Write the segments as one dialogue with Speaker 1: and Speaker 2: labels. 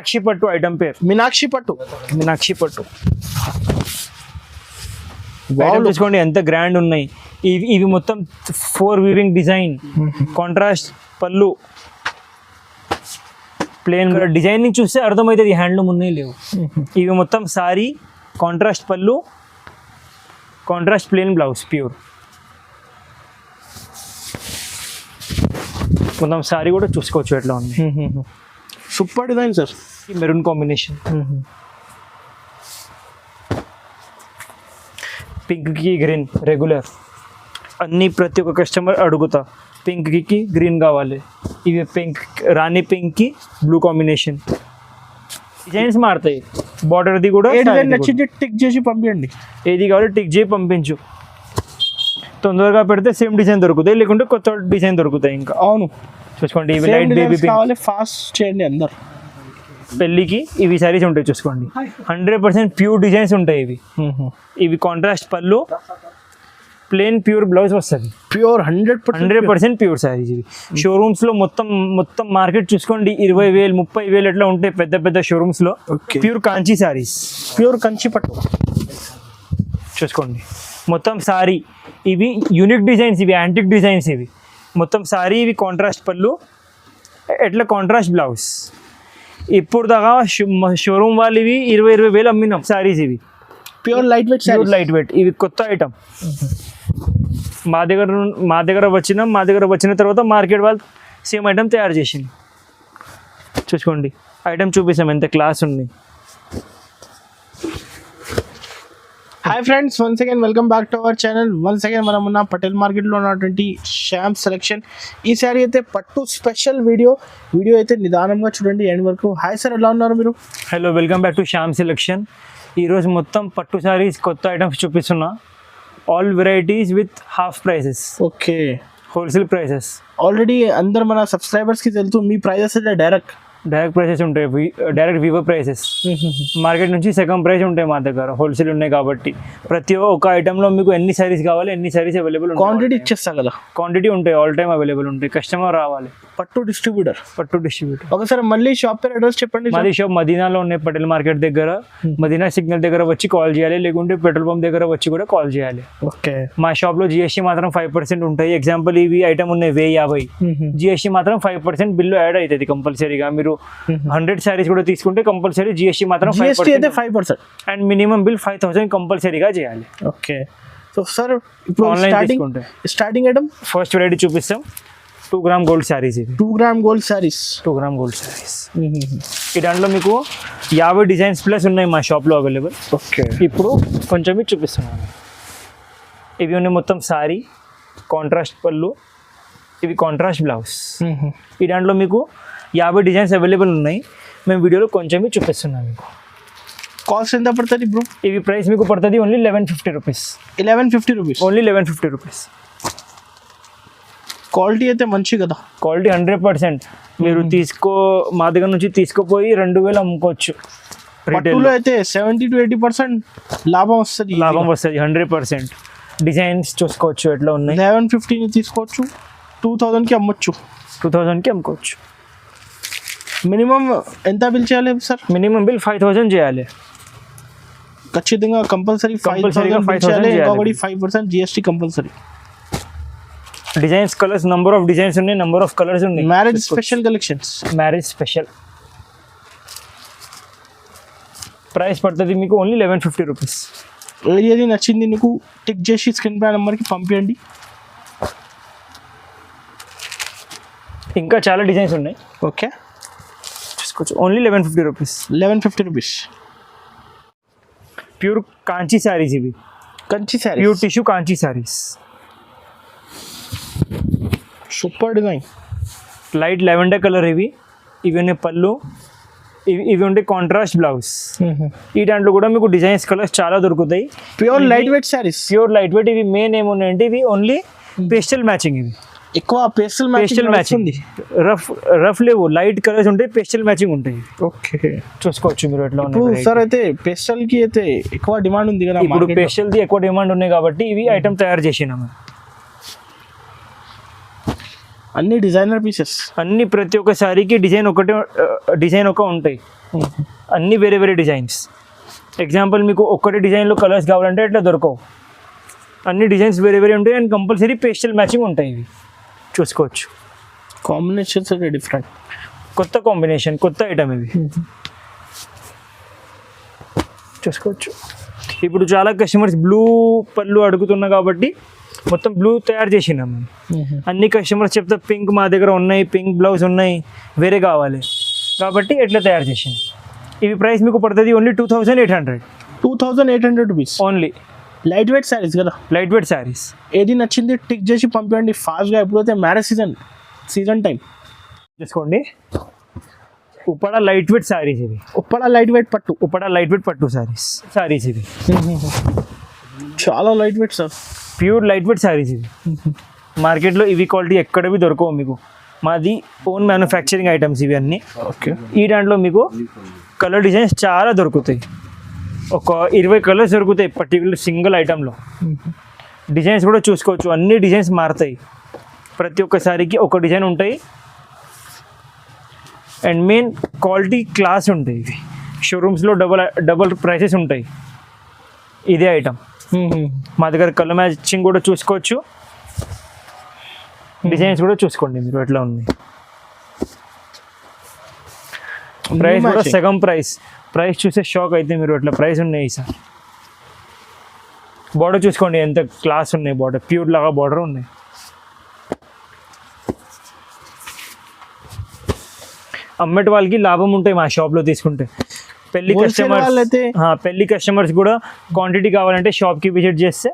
Speaker 1: మీనాక్షి పట్టు ఐటమ్ పేరు
Speaker 2: మీనాక్షి పట్టు.
Speaker 1: ఐటమ్ చూసుకోండి ఎంత గ్రాండ్ ఉన్నాయి. ఇవి మొత్తం 4 వీవింగ్ డిజైన్, కాంట్రాస్ట్ పళ్ళు, ప్లేన్ డిజైనింగ్ చూస్తే అర్థమవుతుంది హ్యాండ్లూమ్ ఉన్నాయి లేవు. ఇవి మొత్తం సారీ, కాంట్రాస్ట్ పళ్ళు, కాంట్రాస్ట్ ప్లేన్ బ్లౌజ్ ప్యూర్. మొత్తం సారీ కూడా చూసుకోవచ్చు ఎట్లా ఉంది.
Speaker 2: Super design sir.
Speaker 1: Maroon combination, పింక్కి గ్రీన్ రెగ్యులర్. అన్ని ప్రతి ఒక్క కస్టమర్ అడుగుతా పింక్కి గ్రీన్ కావాలి. ఇవి పింక్, రాణి పింక్కి బ్లూ కాంబినేషన్. డిజైన్స్ మారుతాయి. బార్డర్ది కూడా
Speaker 2: నచ్చింది టిక్ చేసి పంపించండి.
Speaker 1: ఏది కావాలి టిక్ చేసి పంపించు. తొందరగా పెడితే సేమ్ డిజైన్ దొరుకుతాయి, లేకుంటే కొత్త డిజైన్ దొరుకుతాయి. ఇంకా
Speaker 2: అవును
Speaker 1: చూసుకోండి. ఇవి లైట్ బేబీ
Speaker 2: కావాలి, ఫాస్ట్ చేయండి అందరు.
Speaker 1: పెళ్ళికి ఇవి సారీస్ ఉంటాయి చూసుకోండి. 100% ప్యూర్ డిజైన్స్ ఉంటాయి ఇవి. ఇవి కాంట్రాస్ట్ పళ్ళు, ప్లేన్ ప్యూర్ బ్లౌజ్ వస్తుంది.
Speaker 2: ప్యూర్
Speaker 1: 100% ప్యూర్ సారీస్ ఇవి. షోరూమ్స్ లో మొత్తం మార్కెట్ చూసుకోండి 20,000 30,000 ఎట్లా ఉంటాయి పెద్ద పెద్ద షోరూమ్స్ లో. ప్యూర్ కాంచీ సారీస్,
Speaker 2: ప్యూర్ కంచి పట్టు
Speaker 1: చూసుకోండి. మొత్తం సారీ ఇవి యూనిక్ డిజైన్స్, ఇవి యాంటిక్ డిజైన్స్ ఇవి. మొత్తం సారీ ఇవి కాంట్రాస్ట్ పళ్ళు, ఎట్లా కాంట్రాస్ట్ బ్లౌజ్. ఇప్పుడు దాకా షోరూమ్ వాళ్ళు ఇవి 20,000 అమ్మినాం సారీస్. ఇవి
Speaker 2: ప్యూర్ లైట్ వెయిట్.
Speaker 1: ఇవి కొత్త ఐటమ్. మా దగ్గర వచ్చిన తర్వాత మార్కెట్ వాళ్ళు సేమ్ ఐటమ్ తయారు చేసింది. చూసుకోండి ఐటమ్ చూపిస్తాం ఎంత క్లాస్ ఉంది.
Speaker 2: Hi friends, once again welcome back to our channel. Once again మనం ఉన్న పటేల్ మార్కెట్లో ఉన్నటువంటి శ్యామ్ సెలెక్షన్. ఈ సారీ అయితే పట్టు స్పెషల్ వీడియో అయితే నిదానంగా చూడండి ఎండ్ వరకు. హాయ్ సార్, ఎలా ఉన్నారు మీరు?
Speaker 1: Hello, welcome back to Shyam selection. ఈరోజు మొత్తం పట్టు సారీస్ కొత్త ఐటమ్స్ చూపిస్తున్నా. All varieties with half prices.
Speaker 2: Okay,
Speaker 1: wholesale prices.
Speaker 2: Already అందరు మన సబ్స్క్రైబర్స్కి తెలుసు మీ ప్రైజెస్ అయితే డైరెక్ట్
Speaker 1: ప్రైసెస్ ఉంటాయి. Direct Vivo prices. మార్కెట్ నుంచి సెకండ్ ప్రైస్ ఉంటాయి మా దగ్గర. హోల్సేల్ ఉన్నాయి కాబట్టి ప్రతి ఒక్క ఐటెంలో మీకు ఎన్ని సారీస్ కావాలి ఎన్ని సారీస్ అవైలబుల్ ఉంటాయి.
Speaker 2: క్వాంటిటీ ఇచ్చేస్తా కదా.
Speaker 1: క్వాంటిటీ ఉంటాయి, ఆల్ టైమ్ అవైలబుల్ ఉంటాయి. కస్టమర్ రావాలి.
Speaker 2: పట్టు డిస్ట్రిబ్యూటర్. ఒకసారి మళ్ళీ షాప్ పేరు అడ్రస్ చెప్పండి.
Speaker 1: మాది షాప్ మదీనాలో ఉన్నాయి, పటేల్ మార్కెట్ దగ్గర. మదీనా సిగ్నల్ దగ్గర వచ్చి కాల్ చేయాలి, లేకుంటే పెట్రోల్ పంప్ దగ్గర వచ్చి కూడా కాల్ చేయాలి.
Speaker 2: ఓకే.
Speaker 1: మా షాప్లో జిఎస్టీ మాత్రం 5% ఉంటాయి. ఎగ్జాంపుల్ ఇవి ఐటమ్ ఉన్నాయి 1050, జిఎస్టీ మాత్రం 5% బిల్లు యాడ్ అవుతుంది కంపల్సరీగా. మీరు 100 సారీస్ కూడా తీసుకుంటే కంపల్సరీ జిఎస్టీ మాత్రం
Speaker 2: 5%.
Speaker 1: అండ్ మినిమం బిల్ 5,000 కంపల్సరీగా చేయాలి.
Speaker 2: ఓకే. సో సార్ ఇప్పుడు
Speaker 1: ఆన్లైన్ తీసుకుంటే
Speaker 2: స్టార్టింగ్ ఐటమ్
Speaker 1: ఫస్ట్ వెరైటీ చూపిస్తాం. 2 గ్రామ్ గోల్డ్ సారీస్. ఇది
Speaker 2: 2 గ్రామ్ గోల్డ్ సారీస్.
Speaker 1: ఈ దాంట్లో మీకు 50 డిజైన్స్ ప్లస్ ఉన్నాయి మా షాప్లో అవైలబుల్.
Speaker 2: ఓకే.
Speaker 1: ఇప్పుడు కొంచెం ఇది చూపిస్తున్నాను. ఇవి ఉన్నాయి మొత్తం సారీ, కాంట్రాస్ట్ పళ్ళు, ఇవి కాంట్రాస్ట్ బ్లౌజ్. ఈ దాంట్లో మీకు 50 డిజైన్స్ అవైలబుల్ ఉన్నాయి. మేము వీడియోలో కొంచెం చూపిస్తున్నాం మీకు.
Speaker 2: కాస్ట్ ఎంత పడుతుంది బ్రో?
Speaker 1: ఇవి ప్రైస్ మీకు పడుతుంది only 1150 rupees.
Speaker 2: 1150 rupees
Speaker 1: only 1150 rupees.
Speaker 2: Quality అయితే మంచి కదా.
Speaker 1: క్వాలిటీ 100%. మీరు మా దగ్గర నుంచి తీసుకుపోయి 2,000 అమ్ముకోవచ్చు.
Speaker 2: పట్టులో అయితే 70 to 80% లాభం వస్తుంది.
Speaker 1: 100%. డిజైన్స్ చూసుకోవచ్చు ఎట్లా ఉన్నాయి.
Speaker 2: 1150 తీసుకోవచ్చు, 2000కి అమ్మొచ్చు.
Speaker 1: 2000కి అమ్ముకోవచ్చు.
Speaker 2: మినిమం ఎంత బిల్ చేయాలి సార్?
Speaker 1: మినిమం బిల్ 5,000 చేయాలి
Speaker 2: ఖచ్చితంగా. కంపల్సరీ 5,000 ఇంకొకటి 5% GST compulsory.
Speaker 1: Designs, colours, number of designs ఉన్నాయి, నంబర్ ఆఫ్ కలర్స్ ఉన్నాయి.
Speaker 2: Marriage special collections.
Speaker 1: Marriage special. Price పడుతుంది మీకు ఓన్లీ 1150 రూపీస్.
Speaker 2: ఏది నచ్చింది నీకు టిక్ చేసి స్క్రీన్ పై నెంబర్కి పంపించండి.
Speaker 1: ఇంకా చాలా డిజైన్స్ ఉన్నాయి.
Speaker 2: ఓకే,
Speaker 1: చూసుకోవచ్చు. Only 1150 rupees.
Speaker 2: 1150 rupees.
Speaker 1: Pure Kanchi saris. ఇవి
Speaker 2: Kanchi sari,
Speaker 1: pure tissue Kanchi saris.
Speaker 2: Super design.
Speaker 1: Light lavender colour. ఇవి ఉన్నాయి పళ్ళు, ఇవి ఉంటే కాంట్రాస్ట్ బ్లౌజ్. ఈ దాంట్లో కూడా మీకు డిజైన్స్, కలర్స్ చాలా దొరుకుతాయి.
Speaker 2: Pure light wait saris.
Speaker 1: Pure light wait. ఇవి మెయిన్ ఏమున్నాయంటే ఇవి ఓన్లీ పేస్టల్ మ్యాచింగ్. ఇవి
Speaker 2: ఎక్కువ పేస్టల్ మ్యాచింగ్.
Speaker 1: రఫ్ లేవు, లైట్ కలర్స్ ఉంటాయి, పేస్టల్ మ్యాచింగ్ ఉంటాయి.
Speaker 2: ఓకే,
Speaker 1: చూసుకోవచ్చు మీరు ఎట్లా ఉన్నాయి.
Speaker 2: సార్ అయితే పేస్టల్ కి అయితే ఎక్కువ డిమాండ్ ఉంది కదా.
Speaker 1: ఇప్పుడు పేస్టల్ ది ఎక్కువ డిమాండ్ ఉన్నాయి కాబట్టి ఇవి ఐటమ్ తయారు చేసినాము.
Speaker 2: అన్ని డిజైనర్ పీసెస్.
Speaker 1: అన్ని ప్రతి ఒక్క శారీకి డిజైన్ ఒక ఉంటాయి, అన్ని వేరే వేరే డిజైన్స్. ఎగ్జాంపుల్ మీకు ఒక్కటి డిజైన్లో కలర్స్ కావాలంటే ఇట్లా దొరకవు, అన్ని డిజైన్స్ వేరే వేరే ఉంటాయి. అండ్ కంపల్సరీ పేస్టల్ మ్యాచింగ్ ఉంటాయి. ఇవి చూసుకోవచ్చు,
Speaker 2: కాంబినేషన్స్ అయితే డిఫరెంట్,
Speaker 1: కొత్త కాంబినేషన్, కొత్త ఐటమ్ ఇవి చూసుకోవచ్చు. ఇప్పుడు చాలా కస్టమర్స్ బ్లూ పళ్ళు అడుగుతున్నా కాబట్టి మొత్తం బ్లూ తయారు చేసినాం మేము. అన్ని కస్టమర్స్ చెప్తే పింక్ మా దగ్గర ఉన్నాయి, పింక్ బ్లౌజ్ ఉన్నాయి, వేరే కావాలి కాబట్టి ఎట్లా తయారు చేసింది. ఇవి ప్రైస్ మీకు పడుతుంది only 2800.
Speaker 2: 2800 rupees
Speaker 1: only.
Speaker 2: Light weight saris కదా,
Speaker 1: లైట్ వెయిట్ శారీస్.
Speaker 2: ఏది నచ్చింది టిక్ చేసి పంపించండి ఫాస్ట్గా. ఎప్పుడైతే మ్యారేజ్ సీజన్ టైం
Speaker 1: చూసుకోండి. ఉప్పడ లైట్ వెయిట్ శారీస్ ఇవి,
Speaker 2: ఉప్పడ లైట్ వెయిట్ పట్టు,
Speaker 1: ఉప్పడ లైట్ వెయిట్ పట్టు శారీస్ ఇవి
Speaker 2: చాలా light weight sir,
Speaker 1: pure light wait saris ఇవి. మార్కెట్లో ఇవి క్వాలిటీ ఎక్కడవి దొరకవు మీకు. మాది ఓన్ మ్యానుఫ్యాక్చరింగ్ ఐటమ్స్ ఇవి అన్నీ.
Speaker 2: ఓకే.
Speaker 1: ఈ దాంట్లో మీకు కలర్ డిజైన్స్ చాలా దొరుకుతాయి, ఒక 20 కలర్స్ దొరుకుతాయి పర్టికులర్ సింగిల్ ఐటెంలో. డిజైన్స్ కూడా చూసుకోవచ్చు, అన్ని డిజైన్స్ మారుతాయి, ప్రతి ఒక్క శారీకి ఒక డిజైన్ ఉంటాయి. అండ్ మెయిన్ క్వాలిటీ క్లాస్ ఉంటాయి ఇవి. షోరూమ్స్లో డబల్ ప్రైసెస్ ఉంటాయి. ఇదే ఐటమ్ మా దగ్గర కలర్ మ్యాచింగ్ కూడా చూసుకోవచ్చు, డిజైన్స్ కూడా చూసుకోండి మీరు ఎట్లా ఉంది. ప్రైస్ కూడా సగం ప్రైస్ చూసే షాక్ అయితే మీరు ఎట్లా ప్రైస్ ఉన్నాయి సార్. బార్డర్ చూసుకోండి ఎంత క్లాస్ ఉన్నాయి, బార్డర్ ప్యూర్ లాగా బార్డర్ ఉన్నాయి. అమ్మేటి వాళ్ళకి లాభం ఉంటాయి మా షాప్లో తీసుకుంటే. పెళ్లి కస్టమర్స్ కూడా క్వాంటిటీ కావాలంటే షాప్కి విజిట్ చేస్తే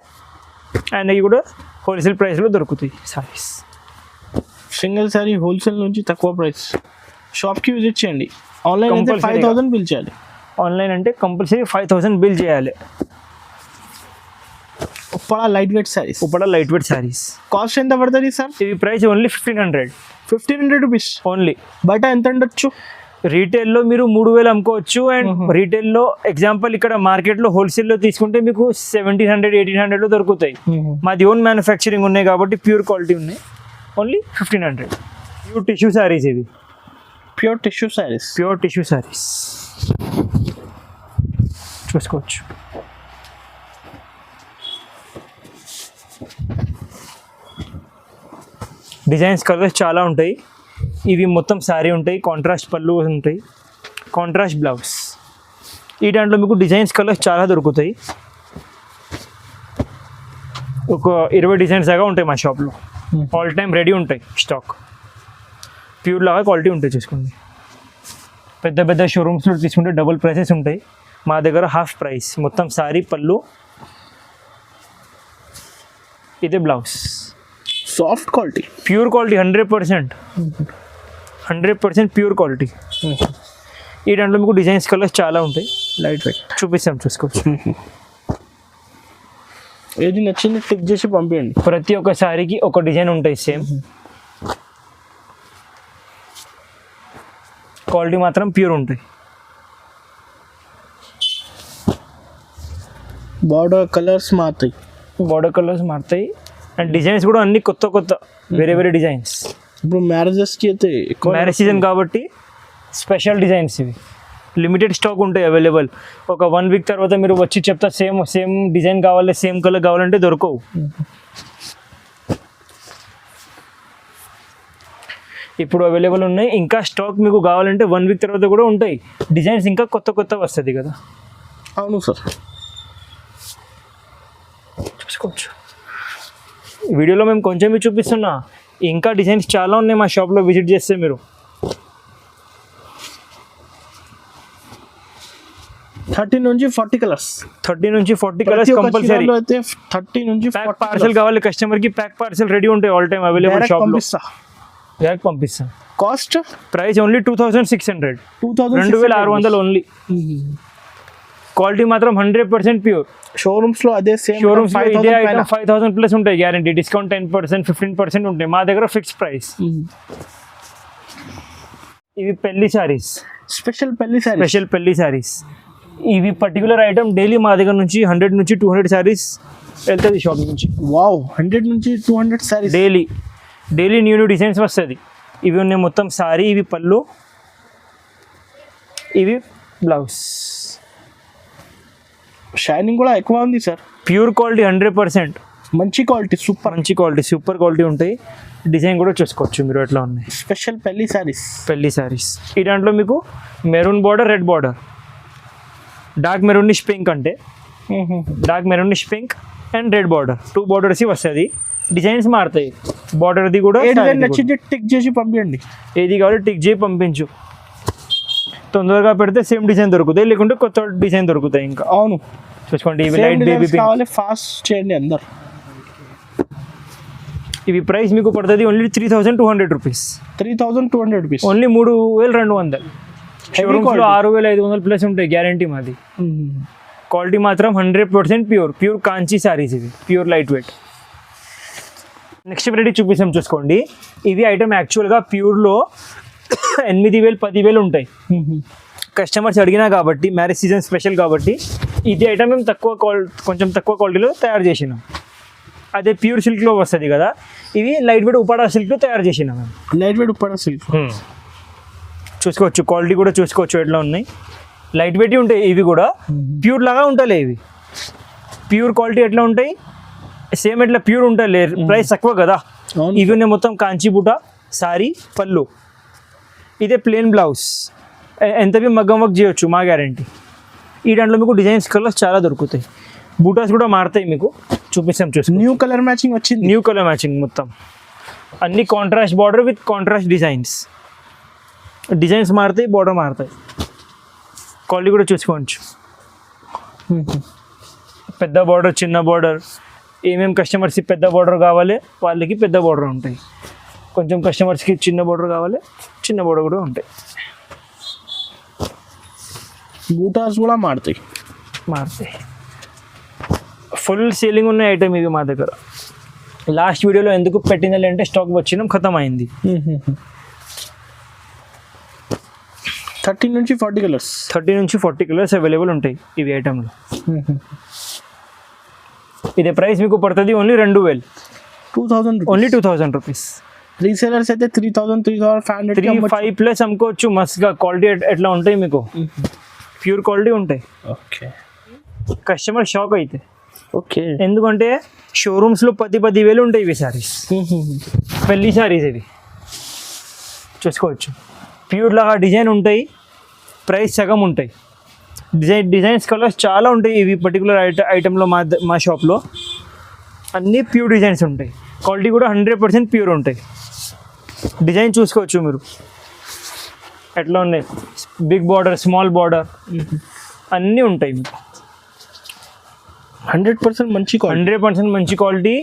Speaker 1: ఆయనకి కూడా హోల్సేల్ ప్రైస్లో దొరుకుతాయి సారీస్.
Speaker 2: సింగిల్ సారీ హోల్సేల్ నుంచి తక్కువ ప్రైస్, షాప్కి విజిట్ చేయండి. ఆన్లైన్ అయితే 5000 బిల్ చేయాలి.
Speaker 1: ఆన్లైన్ అంటే కంపల్సరీ 5000 బిల్ చేయాలి.
Speaker 2: Uppada light weight saris cost ఎంత పడుతుంది సార్?
Speaker 1: ఇవి ప్రైస్ ఓన్లీ
Speaker 2: 1500 రూపీస్
Speaker 1: ఓన్లీ.
Speaker 2: బయట ఎంత ఉండొచ్చు?
Speaker 1: రీటైల్లో మీరు 3000 అమ్ముకోవచ్చు. అండ్ రీటైల్లో ఎగ్జాంపుల్ ఇక్కడ మార్కెట్లో హోల్సేల్లో తీసుకుంటే మీకు 1700-1800 దొరుకుతాయి. మాది ఓన్ మ్యానుఫ్యాక్చరింగ్ ఉన్నాయి కాబట్టి ప్యూర్ క్వాలిటీ ఉన్నాయి. ఓన్లీ 1500. ప్యూర్ టిష్యూ శారీస్ ఇవి,
Speaker 2: ప్యూర్ టిష్యూ శారీస్
Speaker 1: చూసుకోవచ్చు. డిజైన్స్ కలర్స్ చాలా ఉంటాయి. ఇవి మొత్తం శారీ ఉంటాయి, కాంట్రాస్ట్ పళ్ళు ఉంటాయి, కాంట్రాస్ట్ బ్లౌజ్. ఈ దాంట్లో మీకు డిజైన్స్ కలర్స్ చాలా దొరుకుతాయి. ఒక 20 డిజైన్స్ దాకా ఉంటాయి మా షాప్లో. ఆల్ టైమ్ రెడీ ఉంటాయి స్టాక్, ప్యూర్ లాగా క్వాలిటీ ఉంటాయి. చూసుకోండి, పెద్ద పెద్ద షోరూమ్స్లో తీసుకుంటే డబుల్ ప్రైసెస్ ఉంటాయి. మా దగ్గర హాఫ్ ప్రైస్. మొత్తం శారీ పళ్ళు, ఇదే blouse.
Speaker 2: Soft quality,
Speaker 1: pure quality 100% pure quality. ఈ దాంట్లో మీకు డిజైన్స్ కలర్స్ చాలా ఉంటాయి.
Speaker 2: లైట్ వెయిట్
Speaker 1: చూపిస్తాం, చూసుకోవచ్చు.
Speaker 2: ఏది నచ్చింది టిక్ చేసి పంపించండి.
Speaker 1: ప్రతి ఒక్క శారీకి ఒక డిజైన్ ఉంటాయి సేమ్. క్వాలిటీ మాత్రం ప్యూర్ ఉంటాయి.
Speaker 2: బార్డర్ కలర్స్ మారుతాయి.
Speaker 1: అండ్ డిజైన్స్ కూడా అన్ని కొత్త వేరే వేరే డిజైన్స్.
Speaker 2: ఇప్పుడు మ్యారేజెస్కి అయితే
Speaker 1: మ్యారేజ్ సీజన్ కాబట్టి స్పెషల్ డిజైన్స్ ఇవి. లిమిటెడ్ స్టాక్ ఉంటాయి అవైలబుల్. ఒక 1 వీక్ తర్వాత మీరు వచ్చి చెప్తా సేమ్ డిజైన్ కావాలి, సేమ్ కలర్ కావాలంటే దొరకవు. ఇప్పుడు అవైలబుల్ ఉన్నాయి. ఇంకా స్టాక్ మీకు కావాలంటే 1 వీక్ తర్వాత కూడా ఉంటాయి. డిజైన్స్ ఇంకా కొత్త వస్తుంది కదా.
Speaker 2: అవును సార్,
Speaker 1: చూసుకోవచ్చు. వీడియోలో మేము కొంచెం చూపిస్తున్నా, ఇంకా డిజైన్స్ చాలా ఉన్నాయి మా షాప్లో విజిట్ చేస్తే మీరు.
Speaker 2: 30 నుంచి 40 కలర్స్ కంపల్సరీ. 30 నుంచి
Speaker 1: ప్యాక్ పార్సల్ కావాలి కస్టమర్కి, ప్యాక్ పార్సల్ రెడీ ఉంటాయి ఆల్ టైమ్ అవైలబుల్ షాప్లో. డైరెక్ట్ పంపిస్తాం.
Speaker 2: Cost
Speaker 1: price only 2600, 2600 only. Quality మాత్రం 100% ప్యూర్.
Speaker 2: షోరూమ్స్లో అదే సేమ్,
Speaker 1: షోరూమ్స్లో ఇదే ఐటమ్ 5000 ప్లస్ ఉంటాయి గ్యారంటీ. డిస్కౌంట్ 10%, 15% ఉంటాయి. మా దగ్గర ఫిక్స్ ప్రైస్. ఇవి పెళ్లి శారీస్,
Speaker 2: స్పెషల్
Speaker 1: పెళ్లి శారీస్. ఇవి పర్టికులర్ ఐటమ్ డైలీ మా దగ్గర నుంచి 100 నుంచి 200 శారీస్ వెళ్తుంది షాప్ నుంచి.
Speaker 2: వావ్, 100 నుంచి 200 saris
Speaker 1: daily. Daily new new designs వస్తుంది. ఇవి ఉన్నాయి మొత్తం సారీ, ఇవి పళ్ళు, ఇవి బ్లౌజ్.
Speaker 2: షైనింగ్ కూడా ఎక్కువ ఉంది సార్.
Speaker 1: Pure quality 100%.
Speaker 2: మంచి క్వాలిటీ, సూపర్
Speaker 1: మంచి క్వాలిటీ, సూపర్ క్వాలిటీ ఉంటాయి. డిజైన్ కూడా చూసుకోవచ్చు మీరు ఎట్లా ఉన్నాయి.
Speaker 2: స్పెషల్ పెళ్లి శారీస్.
Speaker 1: పెళ్లి శారీస్. ఈ దాంట్లో మీకు maroon border, red border, dark maroonish pink అంటే dark maroonish pink and red border, 2 borders వస్తుంది. డిజైన్స్ మారుతాయి. బార్డర్ది కూడా
Speaker 2: నచ్చింది టిక్ చేసి పంపించండి.
Speaker 1: ఏది కావాలి టిక్ చేసి పంపించు. తొందరగా పెడితే సేమ్ డిజైన్ దొరుకుతాయి, లేకుంటే కొత్త డిజైన్ దొరుకుతాయి. ఇంకా
Speaker 2: అవును
Speaker 1: చూసుకోండి. ఇవి లైట్ బేబీ పింక్
Speaker 2: కావాలి, ఫాస్ట్ చేయండి అందరు.
Speaker 1: ఇవి ప్రైస్ మీకు పడుతుంది only 3200 rupees.
Speaker 2: 3200 rupees
Speaker 1: only 3200. షోరూమ్స్లో 6500 plus ఉంటాయి, గ్యారంటీ మాది. క్వాలిటీ మాత్రం 100% ప్యూర్ కాంచీ సారీస్. ఇవి pure light wait. Next variety చూపిస్తాం చూసుకోండి. ఇవి ఐటమ్ యాక్చువల్గా ప్యూర్లో 8000 10,000 ఉంటాయి. కస్టమర్స్ అడిగినా కాబట్టి, మ్యారేజ్ సీజన్ స్పెషల్ కాబట్టి ఇది ఐటమ్ మేము కొంచెం తక్కువ క్వాలిటీలో తయారు చేసినాం. అదే ప్యూర్ సిల్క్లో వస్తుంది కదా, ఇవి లైట్ వెయిట్ ఉపాడా సిల్క్లో తయారు చేసినాం మేము.
Speaker 2: లైట్ వెయిట్ ఉపాడా సిల్క్
Speaker 1: చూసుకోవచ్చు. క్వాలిటీ కూడా చూసుకోవచ్చు ఎట్లా ఉన్నాయి. లైట్ వెయిట్ ఉంటాయి. ఇవి కూడా ప్యూర్ లాగా ఉంటాయి. ఇవి ప్యూర్ క్వాలిటీ ఎట్లా ఉంటాయి, సేమ్ ఎట్లా ప్యూర్ ఉంటాయి. ప్రైస్ తక్కువ కదా. ఇవి ఉన్నాయి మొత్తం కాంచీ బూట, సారీ, పళ్ళు. ఇదే ప్లెయిన్ బ్లౌజ్. ఎంతవి మగ్గం వర్క్ చేయొచ్చు, మా గ్యారంటీ. ఈ దాంట్లో మీకు డిజైన్స్ కలర్స్ చాలా దొరుకుతాయి. బూటాస్ కూడా మారుతాయి. మీకు చూపిస్తాం చూసి.
Speaker 2: న్యూ కలర్ మ్యాచింగ్ వచ్చింది.
Speaker 1: న్యూ కలర్ మ్యాచింగ్ మొత్తం అన్ని contrast border with contrast designs. Designs మారుతాయి, బార్డర్ మారుతాయి. క్వాలిటీ కూడా చూసుకోవచ్చు. పెద్ద బార్డర్, చిన్న బార్డర్, ఏమేమి కస్టమర్స్కి పెద్ద బార్డర్ కావాలి వాళ్ళకి పెద్ద బార్డర్ ఉంటాయి. కొంచెం కస్టమర్స్కి చిన్న బార్డర్ కావాలి, చిన్న బార్డర్ కూడా ఉంటాయి.
Speaker 2: బూటాస్ కూడా మారుతాయి.
Speaker 1: ఫుల్ సేలింగ్ ఉన్న ఐటమ్ ఇవి మా దగ్గర. లాస్ట్ వీడియోలో ఎందుకు పెట్టింది అంటే స్టాక్ వచ్చినాం, ఖతం అయింది.
Speaker 2: 30 నుంచి 40 కలర్స్.
Speaker 1: 30 నుంచి 40 కలర్స్ అవైలబుల్ ఉంటాయి ఇవి ఐటమ్లో. ఇదే ప్రైస్ మీకు పడుతుంది ఓన్లీ 2000.
Speaker 2: 2000
Speaker 1: only 2000 rupees.
Speaker 2: రీసేలర్స్ అయితే 3000 3500
Speaker 1: 3-5 ప్లస్ అమ్ముకోవచ్చు. మస్తుగా క్వాలిటీ ఎట్లా ఉంటాయి మీకు, ప్యూర్ క్వాలిటీ ఉంటాయి.
Speaker 2: ఓకే.
Speaker 1: కస్టమర్ షాక్ అయితే.
Speaker 2: ఓకే.
Speaker 1: ఎందుకంటే షోరూమ్స్లో 10,000 ఉంటాయి ఇవి సారీస్. పెళ్లి సారీస్ ఇవి చూసుకోవచ్చు. ప్యూర్ లాగా డిజైన్ ఉంటాయి, ప్రైస్ సగం ఉంటాయి. డిజైన్స్ కలర్స్ చాలా ఉంటాయి. ఇవి పర్టికులర్ ఐటెంలో మా షాప్లో అన్నీ ప్యూర్ డిజైన్స్ ఉంటాయి. క్వాలిటీ కూడా 100% ప్యూర్ ఉంటాయి. డిజైన్ చూసుకోవచ్చు మీరు ఎట్లా ఉన్నాయి. బిగ్ బార్డర్, స్మాల్ బార్డర్ అన్నీ ఉంటాయి మీకు.
Speaker 2: 100% మంచి క్వాలిటీ.
Speaker 1: 100% మంచి క్వాలిటీ.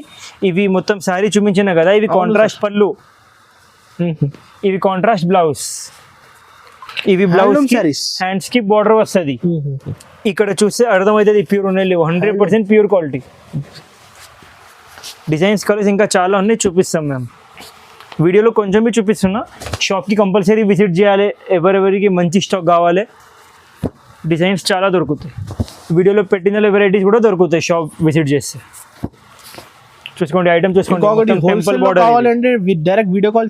Speaker 1: ఇవి మొత్తం శారీ చూపించిన కదా, ఇవి కాంట్రాస్ట్ పళ్ళు, ఇవి కాంట్రాస్ట్ బ్లౌజ్. ఇవి బ్లౌజ్ హ్యాండ్స్ కి బార్డర్ వస్తుంది. ఇక్కడ చూస్తే అర్థమవుతుంది ప్యూర్ ఉన్నాయి లేవు. 100% ప్యూర్ క్వాలిటీ. డిజైన్స్ కలర్స్ ఇంకా చాలా ఉన్నాయి, చూపిస్తాం మేము. వీడియోలో కొంచెం చూపిస్తున్నా. షాప్కి కంపల్సరీ విజిట్ చేయాలి. ఎవరెవరికి మంచి స్టాక్ కావాలి. డిజైన్స్ చాలా దొరుకుతాయి. వీడియోలో పెట్టిన వెరైటీస్ కూడా దొరుకుతాయి షాప్ విజిట్ చేస్తే. చూసుకోండి ఐటమ్ చూసుకోండి. టెంపుల్ బార్డర్
Speaker 2: కావాలంటే డైరెక్ట్ వీడియో కాల్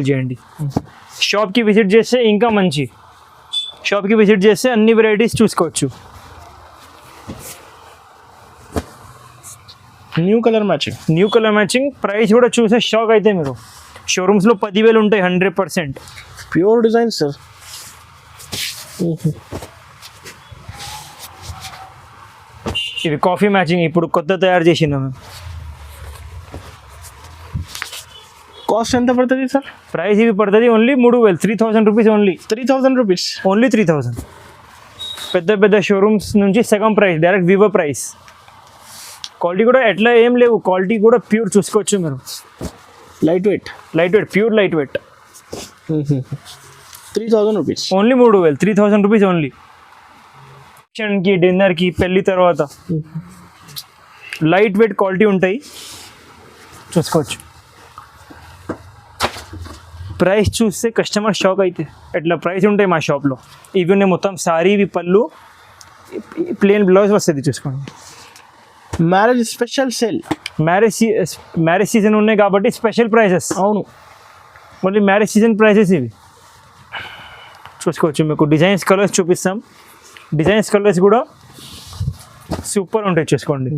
Speaker 2: చేయండి. షాప్కి విజిట్ చేస్తే ఇంకా మంచి. షాప్కి విజిట్ చేస్తే అన్ని వెరైటీస్ చూసుకోవచ్చు. New colour matching. ప్రైస్ కూడా చూసే షాక్ అయితే మీరు. షోరూమ్స్లో 10,000 ఉంటాయి 100%. Pure design sir.
Speaker 1: ఇవి కాఫీ మ్యాచింగ్ ఇప్పుడు కొత్త తయారు చేసినాము.
Speaker 2: కాస్ట్ ఎంత పడుతుంది సార్?
Speaker 1: ప్రైస్ ఇవి పడుతుంది only 3000. 3000 rupees only.
Speaker 2: 3000 rupees
Speaker 1: only 3000. పెద్ద షోరూమ్స్ నుంచి సగం price, direct Vivo price. Quality కూడా ఎట్లా ఏం లేవు. క్వాలిటీ కూడా ప్యూర్ చూసుకోవచ్చు మీరు.
Speaker 2: Light weight,
Speaker 1: pure light wait.
Speaker 2: 3000 rupees
Speaker 1: only. 3000. 3000 rupees only. కి, డిన్నర్కి, పెళ్ళి తర్వాత లైట్ వెయిట్ క్వాలిటీ ఉంటాయి, చూసుకోవచ్చు. ప్రైస్ చూస్తే కస్టమర్ షాక్ అయితే ఎట్లా ప్రైస్ ఉంటాయి మా షాప్లో. ఇవి ఉన్నాయి మొత్తం సారీ, ఇవి పళ్ళు, ప్లెయిన్ బ్లౌజ్ వస్తుంది చూసుకోండి.
Speaker 2: Marriage special sale.
Speaker 1: Marriage season ఉన్నాయి కాబట్టి స్పెషల్ ప్రైజెస్.
Speaker 2: అవును,
Speaker 1: ఓన్లీ మ్యారేజ్ సీజన్ ప్రైజెస్ ఇవి. చూసుకోవచ్చు, మీకు డిజైన్స్ కలర్స్ చూపిస్తాం. డిజైన్స్ కలర్స్ కూడా సూపర్ ఉంటాయి, చూసుకోండి.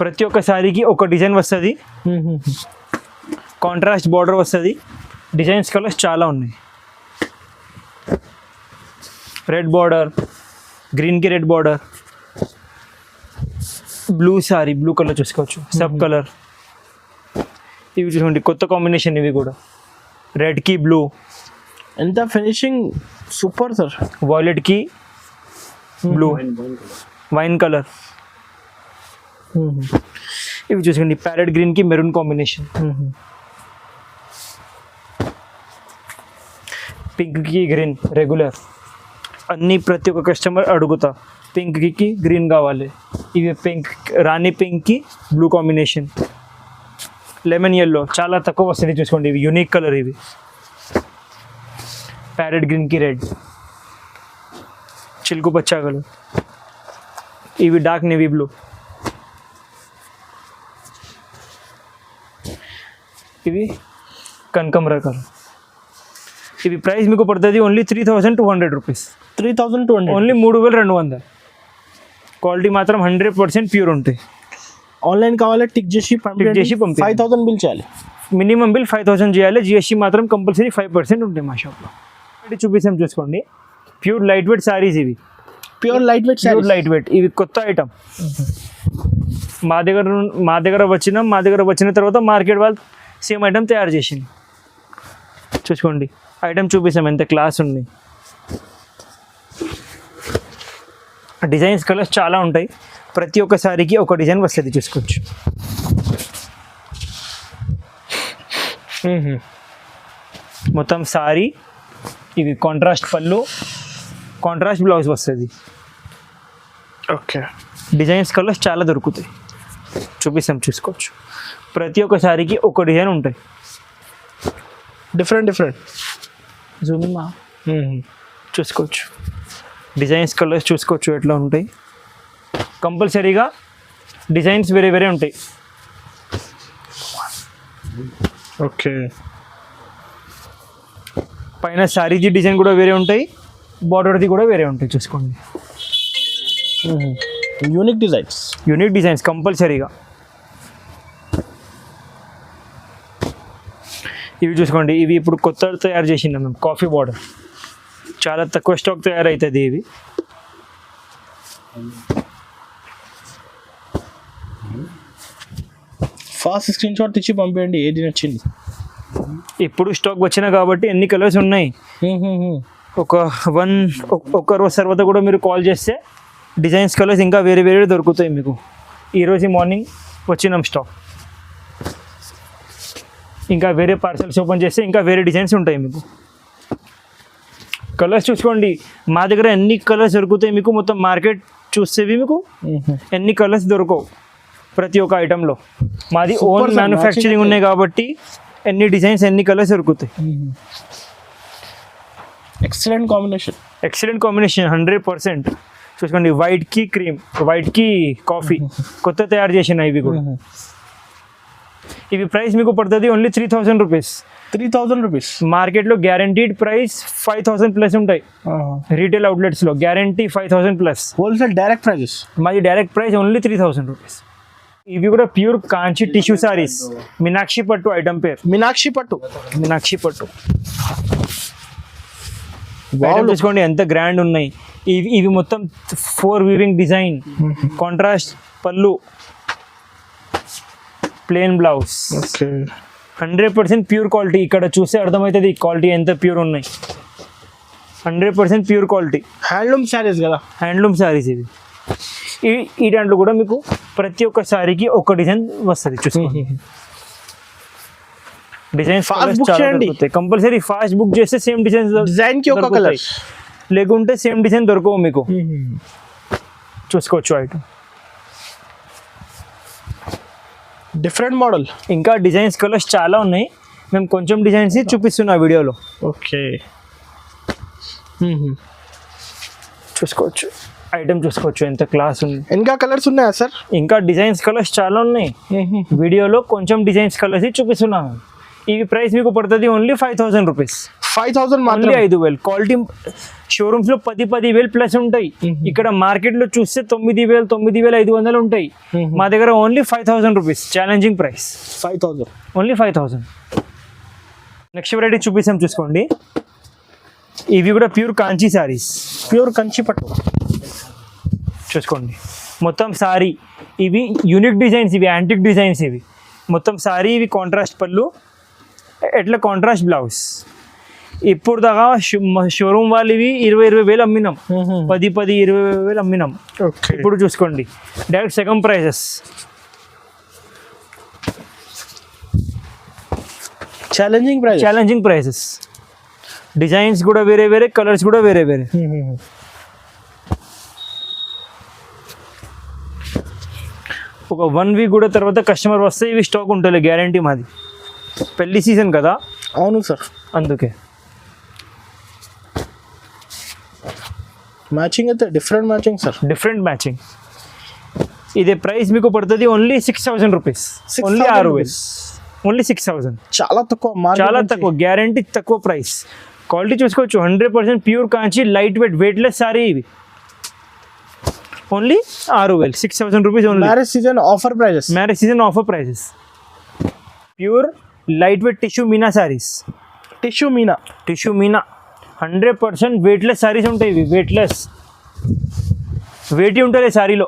Speaker 1: ప్రతి ఒక్క శారీకి ఒక డిజైన్ వస్తుంది, కాంట్రాస్ట్ బార్డర్ వస్తుంది. డిజైన్స్ కలర్స్ చాలా ఉన్నాయి. రెడ్ బార్డర్, గ్రీన్కి red border, blue sari, blue colour చూసుకోవచ్చు, సబ్ కలర్. ఇవి చూసుకోండి, కొత్త కాంబినేషన్ ఇవి కూడా. రెడ్కి బ్లూ,
Speaker 2: ఎంత ఫినిషింగ్ సూపర్ సార్.
Speaker 1: వాయిలెట్కి బ్లూ, వైన్ కలర్. ఇవి చూసుకోండి, ప్యారెట్ గ్రీన్కి మెరూన్ కాంబినేషన్. పింక్కి గ్రీన్ రెగ్యులర్. అన్నీ ప్రతి ఒక్క కస్టమర్ అడుగుతా, పింక్కి గ్రీన్ కావాలి. ఇవి పింక్, రాణి పింక్కి బ్లూ కాంబినేషన్. లెమన్ ఎల్లో చాలా తక్కువ వస్తుంది, చూసుకోండి. ఇవి యూనిక్ కలర్. ఇవి ప్యారెట్ గ్రీన్కి రెడ్, చిలుకు పచ్చా కలర్. ఇవి డార్క్ నేవీ బ్లూ. ఇవి కనకంబర కలర్. ఇవి ప్రైస్ మీకు పడుతుంది ఓన్లీ 3200 రూపీస్.
Speaker 2: 3200.
Speaker 1: ఓన్లీ 3200. క్వాలిటీ మాత్రం 100% ప్యూర్ ఉంటాయి.
Speaker 2: ఆన్లైన్ కావాలి, టిక్ చేసి
Speaker 1: పంపించండి.
Speaker 2: 5000 బిల్ చేయాలి.
Speaker 1: మినిమం బిల్ 5000 చేయాలి. జిఎస్టీ మాత్రం కంపల్సరీ 5% ఉంటాయి మా షాప్లో. చూపిస్తాం, చూసుకోండి. ప్యూర్ లైట్ వెయిట్ శారీస్ ఇవి.
Speaker 2: Pure light weight
Speaker 1: pure light wait. ఇవి కొత్త ఐటమ్. మా దగ్గర వచ్చిన తర్వాత మార్కెట్ వాళ్ళు సేమ్ ఐటమ్ తయారు చేసింది. చూసుకోండి, ఐటమ్ చూపిస్తాం ఎంత క్లాస్ ఉంది. డిజైన్స్ కలర్స్ చాలా ఉంటాయి. ప్రతి ఒక్క సారీకి ఒక డిజైన్ వస్తుంది, చూసుకోవచ్చు. మొత్తం సారీ. ఇవి కాంట్రాస్ట్ పళ్ళు, కాంట్రాస్ట్ బ్లౌజ్ వస్తుంది.
Speaker 2: ఓకే,
Speaker 1: డిజైన్స్ కలర్స్ చాలా దొరుకుతాయి, చూపిస్తాం, చూసుకోవచ్చు. ప్రతి ఒక్క సారీకి ఒక డిజైన్ ఉంటాయి,
Speaker 2: డిఫరెంట్.
Speaker 1: జూమింగ్ చూసుకోవచ్చు. డిజైన్స్ కలర్స్ చూసుకోవచ్చు ఎట్లా ఉంటాయి. కంపల్సరీగా డిజైన్స్ వేరే వేరే ఉంటాయి.
Speaker 2: ఓకే,
Speaker 1: పైన శారీది డిజైన్ కూడా వేరే ఉంటాయి, బార్డర్ది కూడా వేరే ఉంటాయి, చూసుకోండి.
Speaker 2: యూనిక్ డిజైన్స్
Speaker 1: కంపల్సరీగా. ఇవి చూసుకోండి, ఇవి ఇప్పుడు కొత్త తయారు చేసిందాం మేము. కాఫీ బార్డర్ చాలా తక్కువ స్టాక్ తయారవుతుంది. ఇవి
Speaker 2: ఫాస్ట్ స్క్రీన్ షాట్ ఇచ్చి పంపేయండి ఏది నచ్చింది.
Speaker 1: ఇప్పుడు స్టాక్ వచ్చిన కాబట్టి ఎన్ని కలర్స్ ఉన్నాయి. ఒక రోజు తర్వాత కూడా మీరు కాల్ చేస్తే డిజైన్స్ కలర్స్ ఇంకా వేరే వేరే దొరుకుతాయి మీకు. ఈరోజు మార్నింగ్ వచ్చినాం స్టాక్. ఇంకా వేరే పార్సల్స్ ఓపెన్ చేస్తే ఇంకా వేరే డిజైన్స్ ఉంటాయి మీకు. కలర్స్ చూసుకోండి, మా దగ్గర ఎన్ని కలర్స్ దొరుకుతాయి మీకు. మొత్తం మార్కెట్ చూస్తేవి మీకు ఎన్ని కలర్స్ దొరకవు ప్రతి ఒక్క ఐటెంలో. మాది ఓన్ మ్యానుఫ్యాక్చరింగ్ ఉన్నాయి కాబట్టి ఎన్ని డిజైన్స్, ఎన్ని కలర్స్ దొరుకుతాయి.
Speaker 2: Excellent
Speaker 1: combination 100%. చూసుకోండి, వైట్కి క్రీమ్, వైట్కి కాఫీ కొత్త తయారు చేసిన ఇవి కూడా. ఇవి ప్రైస్ మీకు పడుతుంది ఓన్లీ 3000 రూపీస్.
Speaker 2: 3000 రూపీస్.
Speaker 1: మార్కెట్లో గ్యారంటీడ్ ప్రైస్ 5000 ప్లస్ ఉంటాయి. రీటైల్ అవుట్లెట్స్లో guarantee 5000 plus.
Speaker 2: Wholesale direct prices.
Speaker 1: మాది డైరెక్ట్ ప్రైస్ ఓన్లీ 3000 రూపీస్. ఇవి కూడా ప్యూర్ కాంచి టిష్యూ సారీస్. మీనాక్షి పట్టు ఐటమ్ పేరు.
Speaker 2: మీనాక్షి పట్టు.
Speaker 1: చూసుకోండి ఎంత గ్రాండ్ ఉన్నాయి. ఇవి మొత్తం 4 వీవింగ్ డిజైన్, కాంట్రాస్ట్ పళ్ళు, ప్లేన్ బ్లౌజ్. 100% pure quality. ఇక్కడ చూస్తే అర్థమవుతుంది క్వాలిటీ ఎంత ప్యూర్ ఉన్నాయి. 100% ప్యూర్ క్వాలిటీ.
Speaker 2: హ్యాండ్లూమ్ శారీస్ కదా.
Speaker 1: హ్యాండ్లూమ్ శారీస్ ఇవి. ఈ దాంట్లో కూడా మీకు ప్రతి ఒక్క శారీకి ఒక డిజైన్ వస్తుంది, చూసుకోండి. డిజైన్ కంపల్సరీ ఫాస్ట్ బుక్ చేస్తే సేమ్
Speaker 2: డిజైన్కి ఒక కలర్,
Speaker 1: లేకుంటే సేమ్ డిజైన్ దొరకవు మీకు. చూసుకోవచ్చు ఐటమ్.
Speaker 2: Different model.
Speaker 1: ఇంకా డిజైన్స్ కలర్స్ చాలా ఉన్నాయి. మేము కొంచెం డిజైన్స్ చూపిస్తున్నా వీడియోలో.
Speaker 2: ఓకే,
Speaker 1: చూసుకోవచ్చు, ఐటమ్ చూసుకోవచ్చు ఎంత క్లాస్ ఉంది.
Speaker 2: ఇంకా కలర్స్ ఉన్నాయా సార్?
Speaker 1: ఇంకా డిజైన్స్ కలర్స్ చాలా ఉన్నాయి. వీడియోలో కొంచెం డిజైన్స్ కలర్స్ చూపిస్తున్నాను. ఇవి ప్రైస్ మీకు పడుతుంది ఓన్లీ 5,000 రూపీస్.
Speaker 2: 5,000
Speaker 1: ఓన్లీ
Speaker 2: మాత్రమే.
Speaker 1: 5,000. క్వాలిటీ షోరూమ్స్ లో 10,000 ప్లస్ ఉంటాయి. ఇక్కడ మార్కెట్ లో చూస్తే 9,000, 9,500 ఉంటాయి. మా దగ్గర only 5,000 rupees. Challenging price
Speaker 2: 5,000.
Speaker 1: Only 5,000. Next variety చూపిస్తాం చూసుకోండి. ఇవి కూడా ప్యూర్ కాంచీ సారీస్,
Speaker 2: ప్యూర్ కంచి పట్టు
Speaker 1: చూసుకోండి. మొత్తం సారీ ఇవి యూనిక్ డిజైన్స్, ఇవి యాంటిక్ డిజైన్స్. ఇవి మొత్తం సారీ, ఇవి కాంట్రాస్ట్ పళ్ళు, ఎట్లా కాంట్రాస్ట్ బ్లౌజ్. ఇప్పుడు దాకా షోరూమ్ వాళ్ళు ఇవి 20,000 అమ్మినాం, 10,000-20,000 అమ్మినాం. ఇప్పుడు చూసుకోండి direct second prizes.
Speaker 2: Challenging
Speaker 1: prices. Designs కూడా వేరే వేరే, కలర్స్ కూడా వేరే వేరే. ఒక 1 వీక్ కూడా తర్వాత కస్టమర్ వస్తే ఇవి స్టాక్ ఉంటుంది, గ్యారంటీ మాది. పెళ్లి సీజన్ కదా.
Speaker 2: అవును సార్.
Speaker 1: అందుకే
Speaker 2: మ్యాచింగ్ అయితే different matching sir,
Speaker 1: different matching. ఇదే ప్రైస్ మీకు పడుతుంది ఓన్లీ 6,000 రూపీస్. ఓన్లీ 6,000. ఓన్లీ 6,000.
Speaker 2: చాలా తక్కువ,
Speaker 1: చాలా తక్కువ, గ్యారంటీ తక్కువ ప్రైస్. క్వాలిటీ చూసుకోవచ్చు, 100% pure Kanchi, light weight, weightless sari ఇవి. Only 6,000, 6,000 rupees only.
Speaker 2: Marriage season offer prices.
Speaker 1: Pure light weight tissue మీనా సారీస్.
Speaker 2: టిష్యూ మీనా
Speaker 1: 100% వెయిట్లెస్ సారీస్ ఉంటాయి ఇవి. వెయిటీ ఉంటుంది సారీలో,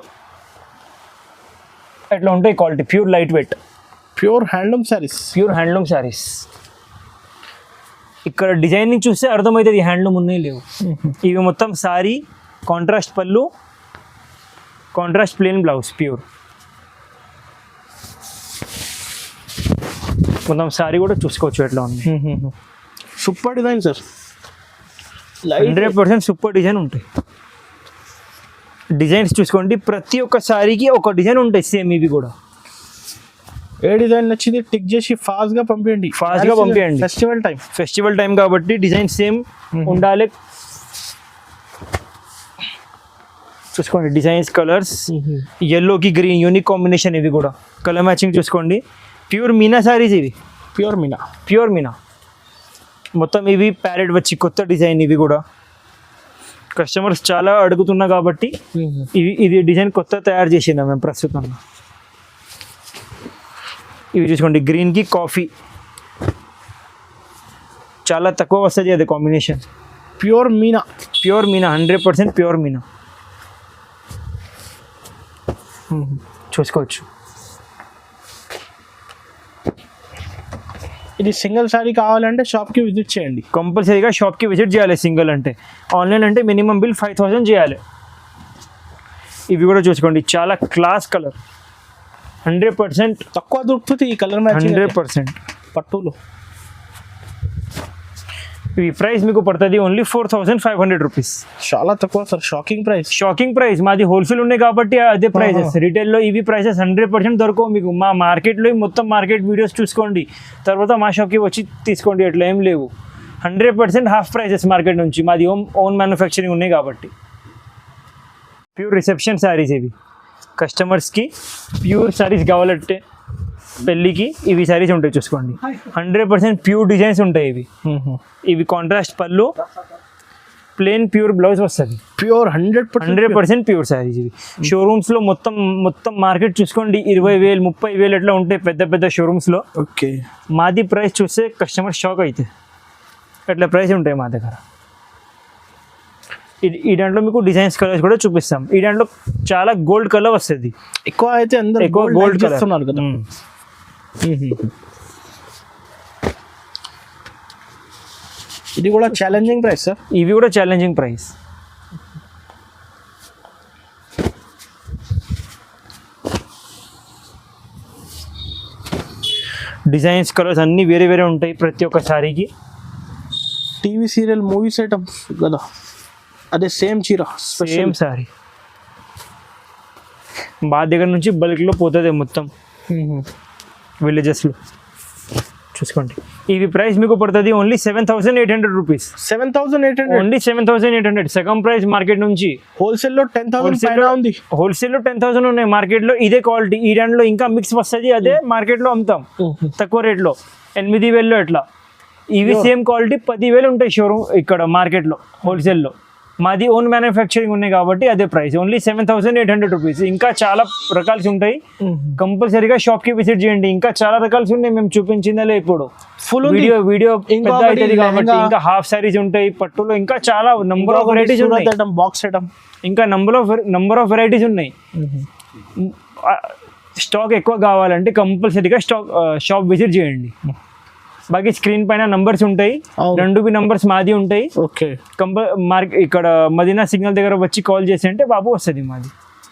Speaker 1: అట్లా ఉంటాయి quality. Pure light weight,
Speaker 2: pure handloom saris. ఇక్కడ
Speaker 1: డిజైనింగ్ చూస్తే అర్థమవుతుంది హ్యాండ్లూమ్ ఉన్నాయి లేవు. ఇవి మొత్తం సారీ, కాంట్రాస్ట్ పళ్ళు, కాంట్రాస్ట్ ప్లెయిన్ బ్లౌజ్, ప్యూర్. మొత్తం సారీ కూడా చూసుకోవచ్చు ఎట్లా ఉంది.
Speaker 2: Super design sir,
Speaker 1: 100% super design ఉంటాయి. డిజైన్స్ చూసుకోండి, ప్రతి ఒక్క సారీకి ఒక డిజైన్ ఉంటాయి సేమ్. ఇవి కూడా
Speaker 2: ఏ డిజైన్ నచ్చింది టిక్ చేసి ఫాస్ట్ గా పంపించండి.
Speaker 1: ఫెస్టివల్ టైం కాబట్టి డిజైన్ సేమ్ ఉండాలి. చూసుకోండి డిజైన్స్, కలర్స్, ఎల్లోకి గ్రీన్ యూనిక్ కాంబినేషన్. ఇవి కూడా కలర్ మ్యాచింగ్ చూసుకోండి. ప్యూర్ మీనా సారీస్ ఇవి. ప్యూర్ మీనా మొత్తం. ఇవి ప్యారెట్ వచ్చి కొత్త డిజైన్. ఇవి కూడా కస్టమర్స్ చాలా అడుగుతున్నా కాబట్టి ఇది డిజైన్ కొత్త తయారు చేసిందా మేము ప్రస్తుతం. ఇవి చూసుకోండి, గ్రీన్కి కాఫీ, చాలా తక్కువ వస్తుంది అది combination.
Speaker 2: Pure Meena
Speaker 1: 100% pure Meena. చూసుకోవచ్చు.
Speaker 2: ఇది సింగిల్ సారీ కావాలంటే షాప్కి విజిట్ చేయండి.
Speaker 1: కంపల్సరీగా షాప్కి విజిట్ చేయాలి. సింగిల్ అంటే, ఆన్లైన్ అంటే మినిమం బిల్ 5,000 చేయాలి. ఇవి కూడా చూసుకోండి, చాలా క్లాస్ కలర్, 100%
Speaker 2: తక్కువ దొరుకుతుంది ఈ కలర్ మ్యాచింగ్
Speaker 1: 100%
Speaker 2: పట్టులో.
Speaker 1: ఈ ప్రైస్ మీకు పడుతుంది ఓన్లీ 4,500 రూపీస్.
Speaker 2: చాలా తక్కువ సార్,
Speaker 1: షాకింగ్ ప్రైస్. మాది హోల్సేల్ ఉన్నాయి కాబట్టి అదే ప్రైసెస్. రీటైల్లో ఇవి ప్రైసెస్ 100% దొరకవు మీకు. మా మార్కెట్లో మొత్తం మార్కెట్ వీడియోస్ చూసుకోండి, తర్వాత మా షాప్కి వచ్చి తీసుకోండి. అట్లా ఏం లేవు. 100% హాఫ్ ప్రైసెస్ మార్కెట్ నుంచి. మాది ఓన్ మ్యానుఫ్యాక్చరింగ్ ఉన్నాయి కాబట్టి. ప్యూర్ రిసెప్షన్ శారీస్ ఇవి. కస్టమర్స్కి ప్యూర్ శారీస్ కావాలంటే పెళ్ళికి ఇవి శారీస్ ఉంటాయి. చూసుకోండి, 100% ప్యూర్ డిజైన్స్ ఉంటాయి ఇవి. ఇవి కాంట్రాస్ట్ పళ్ళు, ప్లెయిన్ ప్యూర్ బ్లౌజ్ వస్తుంది.
Speaker 2: ప్యూర్
Speaker 1: 100% ప్యూర్ శారీస్ ఇవి. షోరూమ్స్లో మొత్తం మార్కెట్ చూసుకోండి, 20,000, 30,000 ఎట్లా ఉంటాయి పెద్ద షోరూమ్స్లో.
Speaker 2: ఓకే,
Speaker 1: మాది ప్రైస్ చూస్తే కస్టమర్ షాక్ అయితే అట్లా ప్రైస్ ఉంటాయి మా దగ్గర. ఈ దాంట్లో మీకు డిజైన్స్, కలర్స్ కూడా చూపిస్తాం. ఈ దాంట్లో చాలా గోల్డ్ కలర్ వస్తుంది.
Speaker 2: ఎక్కువ అయితే అందరూ
Speaker 1: ఎక్కువ గోల్డ్ కలర్
Speaker 2: చేస్తున్నారు కదా. ఇది కూడా ఛాలెంజింగ్ ప్రైస్ సార్.
Speaker 1: ఇవి కూడా ఛాలెంజింగ్ ప్రైస్. డిజైన్స్, కలర్స్ అన్నీ వేరే వేరే ఉంటాయి ప్రతి ఒక్క సారీకి.
Speaker 2: టీవీ సీరియల్, మూవీ సెటప్ కదా, అదే సేమ్ చీర,
Speaker 1: సేమ్ సారీ. మా దగ్గర నుంచి బల్క్లో పోతుంది మొత్తం విలేజెస్లో. చూసుకోండి ఇవి ప్రైస్ మీకు పడుతుంది ఓన్లీ 7,800 రూపీస్.
Speaker 2: 7,800
Speaker 1: ఓన్లీ 7,800 సగం ప్రైస్ మార్కెట్ నుంచి.
Speaker 2: హోల్సేల్లో 10,000 పైన ఉంది.
Speaker 1: హోల్సేల్లో 10,000 ఉన్నాయి మార్కెట్లో. ఇదే క్వాలిటీ ఈ దాంట్లో ఇంకా మిక్స్ వస్తుంది, అదే మార్కెట్లో అమ్ముతాం తక్కువ రేట్లో 8,000 ఎట్లా. ఇవి సేమ్ క్వాలిటీ 10,000 ఉంటాయి షోరూమ్ ఇక్కడ మార్కెట్లో హోల్సేల్లో. మాది ఓన్ మ్యానుఫ్యాక్చరింగ్ ఉన్నాయి కాబట్టి అదే ప్రైస్ ఓన్లీ 7,800 రూపీస్. ఇంకా చాలా రకాల్సి ఉంటాయి, కంపల్సరీగా షాప్కి విజిట్ చేయండి. ఇంకా చాలా రకాల్సి ఉన్నాయి, మేము చూపించిందలే ఇప్పుడు
Speaker 2: ఫుల్
Speaker 1: వీడియో పెద్ద అవుతుంది కాబట్టి. ఇంకా హాఫ్ సారీస్ ఉంటాయి పట్టులో, ఇంకా చాలా నంబర్ ఆఫ్ వెరైటీస్ ఉన్నాయి.
Speaker 2: బాక్స్ ఐటమ్ ఇంకా
Speaker 1: నంబర్ ఆఫ్ వెరైటీస్ ఉన్నాయి. స్టాక్ ఎక్కువ కావాలంటే కంపల్సరీగా షాప్ విజిట్ చేయండి. బాకీ స్క్రీన్ పైన నంబర్స్ ఉంటాయి, 2 నంబర్స్ మాది ఉంటాయి.
Speaker 2: ఓకే,
Speaker 1: ఇక్కడ మదీనా సిగ్నల్ దగ్గర వచ్చి కాల్ చేసి అంటే బాబు వస్తుంది మాది,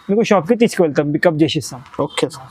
Speaker 1: మీకు షాప్కి తీసుకువెళ్తాం, పికప్ చేసిస్తాం.
Speaker 2: Okay sir.